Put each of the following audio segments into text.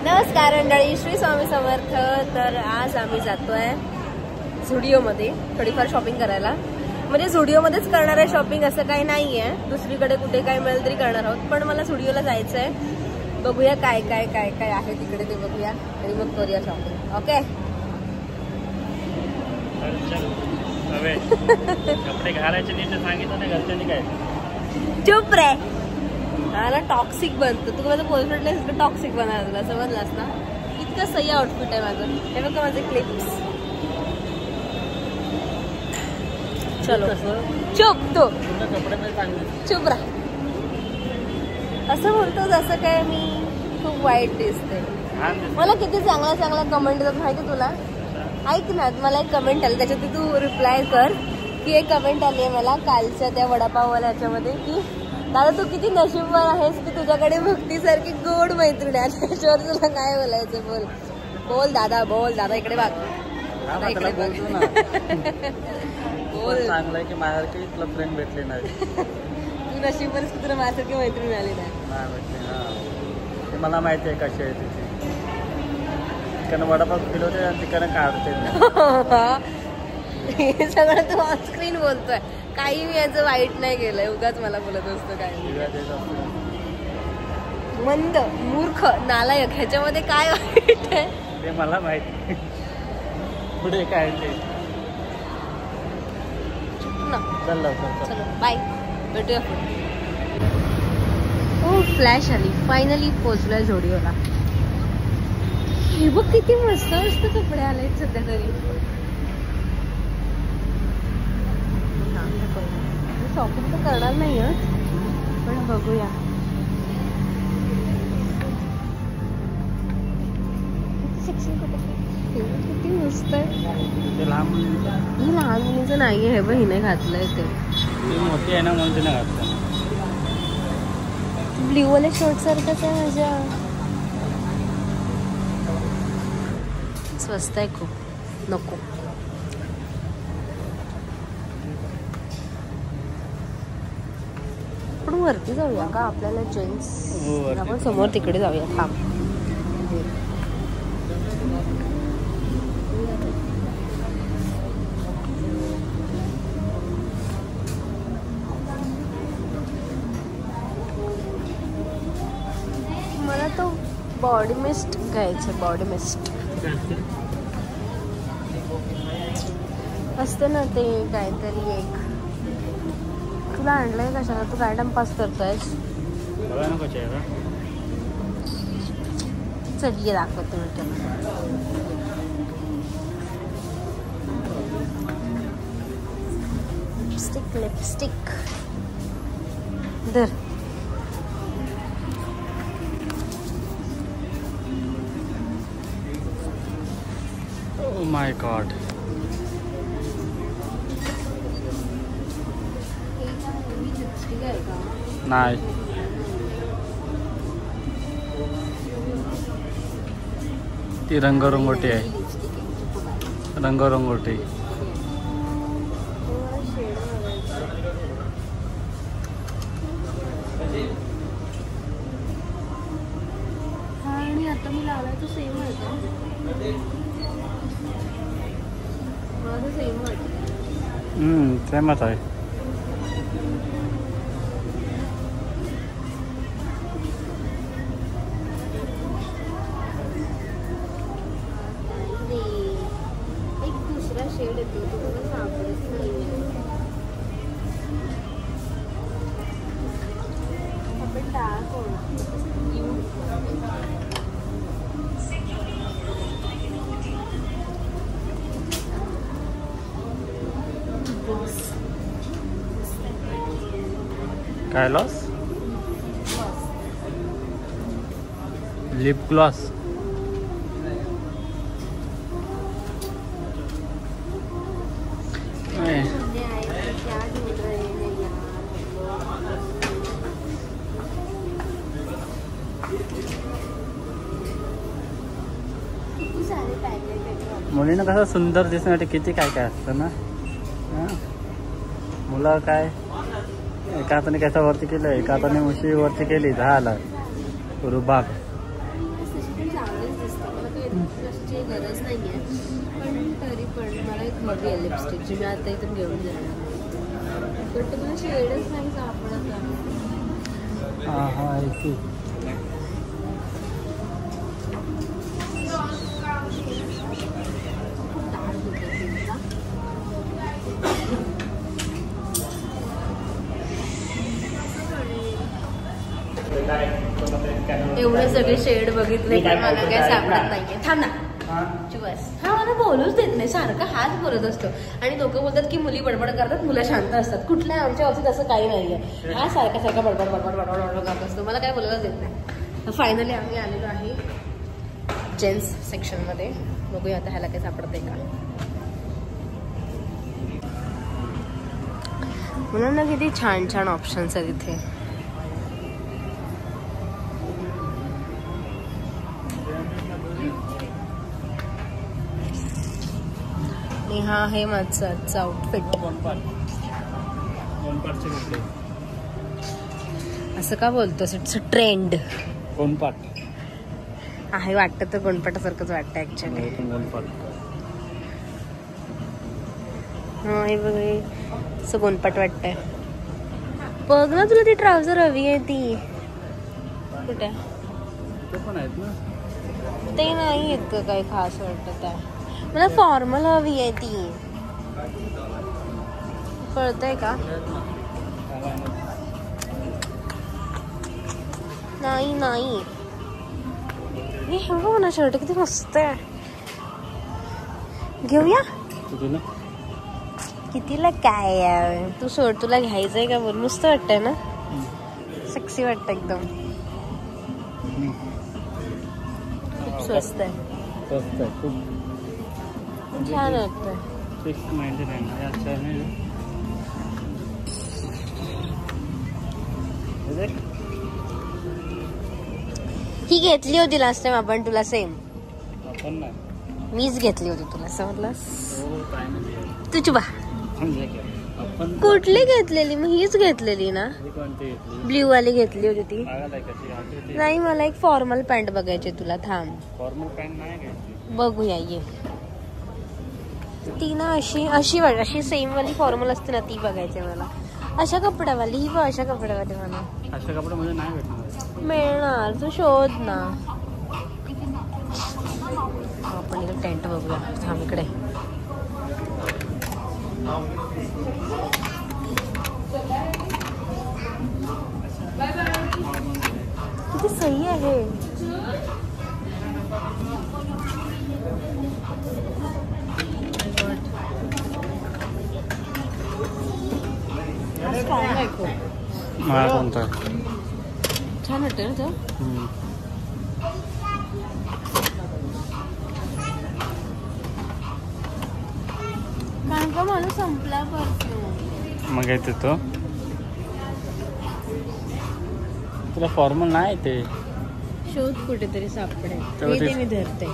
नमस्कार मंडळी, श्री स्वामी समर्थ. तर आज आम्ही जातोय झुडिओमध्ये थोडीफार शॉपिंग करायला. म्हणजे झुडिओमध्येच करणार आहे शॉपिंग, असं काही नाहीये. दुसरीकडे कुठे काय मिळेल तरी करणार आहोत, पण मला झुडिओला जायचंय. बघूया काय काय काय काय आहे तिकडे ते बघूया आणि मग करूया शॉपिंग. ओके. कपडे घालायचे नीट सांगितलं नाही घरच्यांनी काय. चुप रे. मला टॉक्सिक बनतो. तू माझं बॉयफ्रेंड नाही, टॉक्सिक बनायला तुला समजलास ना. इतकं सही आउटफिट आहे माझं. हे बघा माझे क्लिप्स. चलो चुप तू. चुप राहा. असं बोलतो जसं काय मी खूप वाईट दिसते. मला किती चांगला चांगला कमेंट येतात माहिती तुला. ऐक ना, मला एक कमेंट आली, त्याच्यात तू रिप्लाय कर की एक कमेंट आली आहे मला कालच्या त्या वडापाववाल्या ह्याच्यामध्ये की दादा तू किती नशीबवान आहेस की तुझ्याकडे भक्तीसारखी गोड मैत्रीण आहे. त्याच्यावर तुला काय बोलायचं बोल. बोल दादा, बोल दादा. इकडे बघ, इकडे बघ. बोल. चांगलं आहे की माझ्यासारखी तुला फ्रेंड भेटले नाही. तू नशीबवानच की तुला माझ्यासारखी मैत्रीण मिळाली नाही भेटली. ते मला माहिती आहे कशी आहे तिची. तिकडनं वडापाव केले होते आणि तिकडनं काढते. हे सगळं तू ऑनस्क्रीन बोलतोय. काही मी याचं वाईट नाही केलंय, उगाच मला बोलत असतो काय. मंद, मूर्ख, नालायक, ह्याच्यामध्ये काय वाईट आहे ते मला माहिती. पुढे काय ते ना. चलो बाय, भेटूया. हो, फ्लॅश आली. फायनली पोहोचलोय झुडिओला. हे बघ किती मस्त मस्त कपडे आले सध्या तरी. शॉपिंग तर करणार नाही पण बघूया. किती मस्त आहे. लहान ही लहान मुलीचं नाहीये. हे बघ हिने घातलंय ते. मोठी आहे ना म्हणून तिने घातलं. ब्ल्यू वाले शर्ट सारखंच आहे माझ्या. स्वस्त आहे खूप. नको. आपण वरती जाऊया का. आपल्याला जेंट्स आपण समोर तिकडे जाऊया. थांब. मला तो बॉडी मिस्ट घ्यायचं. बॉडी मिस्ट असते ना ते काहीतरी एक. तुला आणलंय कशाला. तू काय टाइमपास करतोयस. चल ये दाखवते मी तुला. लिपस्टिक लिपस्टिक धर. Oh my God. नाही. ती रंगरंगोटी आहे. रंगरंगोटी. आणि आता मी लावलाय तो सेम आहे का. माझं सेम वाटतं. सेमच आहे. एक दुसरा शेड येतो तो मला सापडत नाही. आपण डार्क काय लॉस. Lip gloss. मुलीनं कसं सुंदर दिसण्यासाठी किती काय काय असतं ना. मुलं काय एका हाताने कशा वरती केलं, एका हाताने मुशी वरती केली, झालं रुबाब. छानच दिसतं. मला काही कशाची गरज नाही आहे, पण तरी पण मला एक हवी आहे लिपस्टिकची. मी आता इथून घेऊन जाणार, पण तुम्हाला शेडच नाही सापडत आहे. एवढे सगळे शेड बघितले पण मला काय सापडत नाहीये. थांब ना बस. हा मला बोलूच देत नाही, सारखा हाच बोलत असतो. आणि लोक बोलतात की मुली बडबड करतात, मुलं शांत असतात. कुठल्या आमच्या बाबतीत असं काही नाहीये. हा सारखा सारखा बडबड बडबड बडबड बडबड करत असतो, मला काय बोलायलाच देत नाही. फायनली आम्ही आलेलो आहे जेंट्स सेक्शन मध्ये. बघूया आता ह्याला काय सापडतंय का. मुलांना किती छान छान ऑप्शन्स आहेत इथे. आणि हा आहे माझा आजचा आउटफिट. असं का बोलतोस? It's a trend. गोंडपाट आहे वाटतं तर गोंडपाटासारखंच वाटतं ऍक्च्युली. हा हे बघ, असं गोंडपाट वाटतंय. बघ ना, तुला ती ट्राउझर हवी आहे ती. कुठे पण आहेत ना ते? नाही आहेत का काही खास वाटत आहे मला. फॉर्मल हवी आहे ती. कळतंय का? नाही नाही, हे बघ ना शर्ट किती मस्त आहे. घेऊया. कितीला काय आहे? तू सोड, तुला घ्यायचंय का? बोल. मस्त वाटतंय ना, सेक्सी वाटतं एकदम. खूप स्वस्त आहे. स्वस्त आहे खूप. छान वाटतंय. 699. ही घेतली होती लास्ट टाइम आपण तुला. सेम आपण ना, मीच घेतली होती तुला, समजलास? तू चुबा. कुठली घेतलेली? मग हीच घेतलेली ना, ब्ल्यू वाली घेतली होती ती. नाही, मला एक फॉर्मल पॅन्ट बघायची तुला. थांब, फॉर्मल पॅन्ट नाही घ्यायची. बघूया ये. ती ना अशी अशी अशी सेम वाली फॉर्मल असते ना, ती बघायची मला. अशा कपड्यावाली. ही अशा कपड्यावाली मला. अशा कपड्यामध्ये नाही भेटणार. मिळणार, तू शोध ना. आपण इकडे टेंट बघूया. थांब इकडे. किती सही आहे. मला कोणता छान वाटतं ना तो. कारण का मला संपला परफ्यूम. मग येते तो. तुला फॉर्मल नाही ते. शोध कुठेतरी सापडेल. ते मी धरते.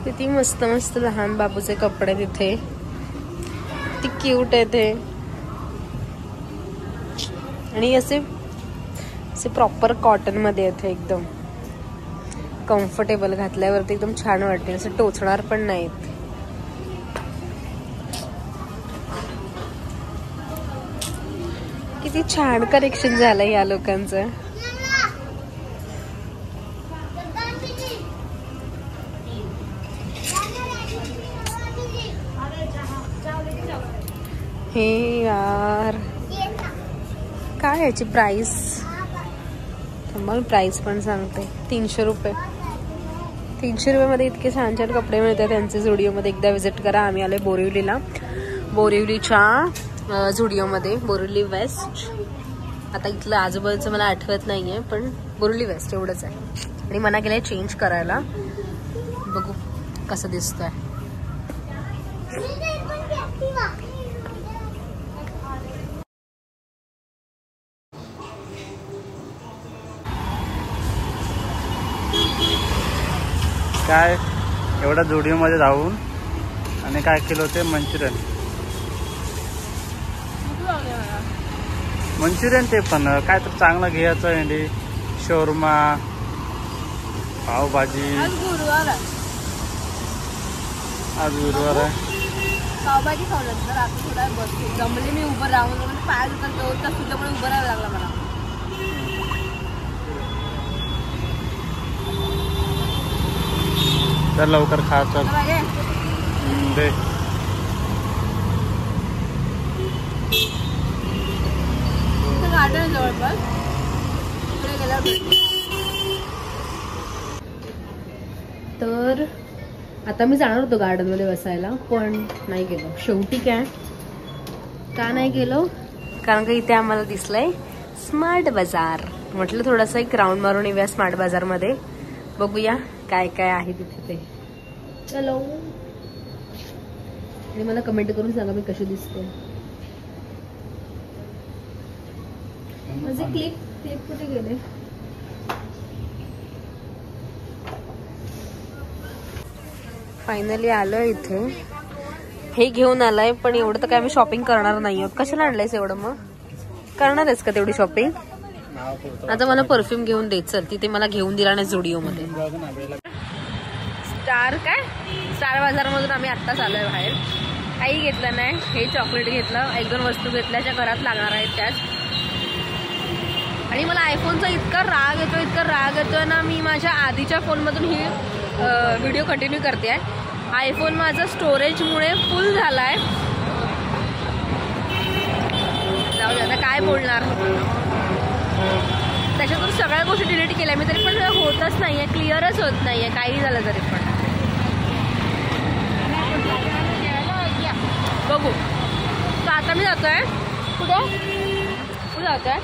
किती मस्त मस्त लहान बाबूचे कपडे तिथे. किती क्यूट आहे ते. आणि असे प्रॉपर कॉटन मध्ये येते. एकदम कम्फर्टेबल. घातल्यावरती एकदम छान वाटते. असं टोचणार पण नाहीत. किती छान कलेक्शन झालंय या लोकांचं. हे यार, काय याची प्राइस? मला प्राइस पण सांगते. 300 रुपये. 300 रुपयामध्ये इतके छान छान कपडे मिळतात त्यांचे झुडिओमध्ये. एकदा विजिट करा. आम्ही आलोय बोरिवलीला. बोरिवलीच्या झुडिओमध्ये, बोरिवली वेस्ट. आता इथलं आजूबाजूचं मला आठवत नाहीये, पण बोरिवली वेस्ट एवढंच आहे. आणि मना गेलंय चेंज करायला. बघू कसं दिसतंय. काय एवढा झुडिओमध्ये जाऊन आणि काय केलं होते? मंचुरियन ते पण काय तर चांगलं घ्यायचं. अंडी शोरमा पावभाजी. आज गुरुवार आहे. पावभाजी खावलं तर आता थोडा बसते. जमले मी उभं राहून पाय दुखत सुद्धामुळे उभं राहावं लागलं मला. तर लवकर खा. चल दे. गार्डन जवळपास तिकडे गेल्यावर. तर आता मी जाणार होतो गार्डन मध्ये बसायला पण नाही गेलो. शेवटी काय का नाही गेलो कारण का इथे आम्हाला दिसलंय स्मार्ट बाजार. म्हटलं थोडासा एक राऊंड मारून येऊया स्मार्ट बाजार मध्ये. बघूया काय काय आहे तिथे ते. चलो. आणि मला कमेंट करून सांगा मी कशी दिसते. माझे क्लिप कुठे गेले. फायनली आलोय इथे. हे घेऊन आलाय पण एवढं तर काय मी शॉपिंग करणार नाही आहोत. कशाला आणलंयस एवढं. मग करणार आहेस का तेवढी शॉपिंग. आता मला परफ्यूम घेऊन दे. चल तिथे मला घेऊन दिला नाही झुडिओ मध्ये. स्टार बाजार मधून आम्ही आत्ताच आलोय बाहेर. काही घेतलं नाही. हे चॉकलेट घेतलं. 1-2 वस्तू घेतल्या ज्या घरात लागणार आहेत त्याच. आणि मला आयफोनचा इतका राग येतोय ना. मी माझ्या आधीच्या फोनमधून ही व्हिडिओ कंटिन्यू करते आहे. आयफोन माझा स्टोरेजमुळे फुल झालाय. जाऊ दे आता काय बोलणार. त्याच्यातून सगळ्या गोष्टी डिलीट केल्या मी तरी पण होतच नाहीये. क्लिअरच होत नाहीये काही झालं तरी पण. बघू. तर आता मी जातोय. कुठे जातोय.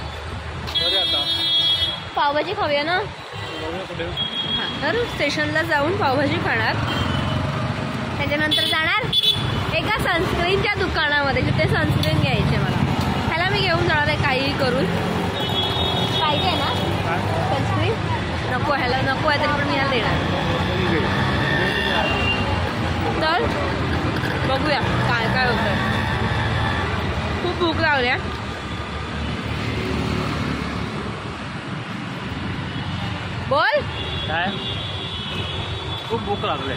पावभाजी खाऊया ना. हा तर स्टेशनला जाऊन पावभाजी खाणार. त्याच्यानंतर जाणार एका सनस्क्रीनच्या दुकानामध्ये जिथे सनस्क्रीन घ्यायचे मला. ह्याला मी घेऊन जाणार आहे काहीही करून. पाहिजे ना सनस्क्रीन. नको ह्याला नको आहे तरी पण मी ह्याला देणार. तर बघूया काय काय होतं. खूप भूक लागली आहे. बोल काय. खूप भूक लागली.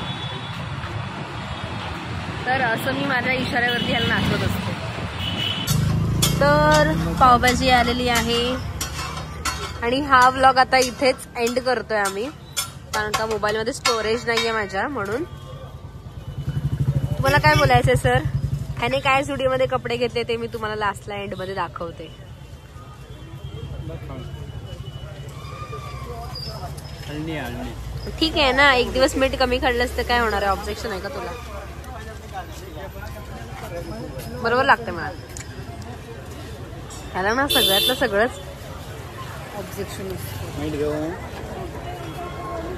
तर असं मी माझ्या इशाऱ्यावरती ह्याला नाचवत असते. तर पावभाजी आलेली आहे आणि हा व्लॉग आता इथेच एंड करतोय आम्ही कारण का मोबाईलमध्ये स्टोरेज नाहीये माझ्या म्हणून. तुम्हाला काय बोलायचंय सर. ह्याने काय स्टुडिओमध्ये कपडे घेतले ते मी तुम्हाला लास्टला एंड मध्ये दाखवते. ठीक आहे ना. एक दिवस मीठ कमी खाल्लंस तर काय होणार आहे. ऑब्जेक्शन आहे का तुला. बरोबर लागते मला. ह्याला ना सगळ्यातलं सगळंच ऑब्जेक्शन मीठ घेऊन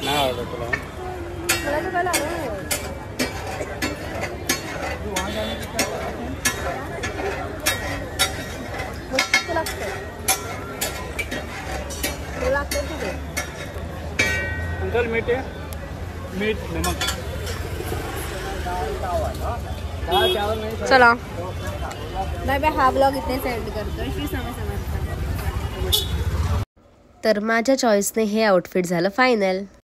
नाही आवडत तुला. अंकल मीठ आहे. मीठ नमक. चला बाय बाय. हा ब्लॉग इथेच एंड करतोय. श्री स्वामी समर्थ. तर माझ्या चॉईसने हे आउटफिट झालं फायनल.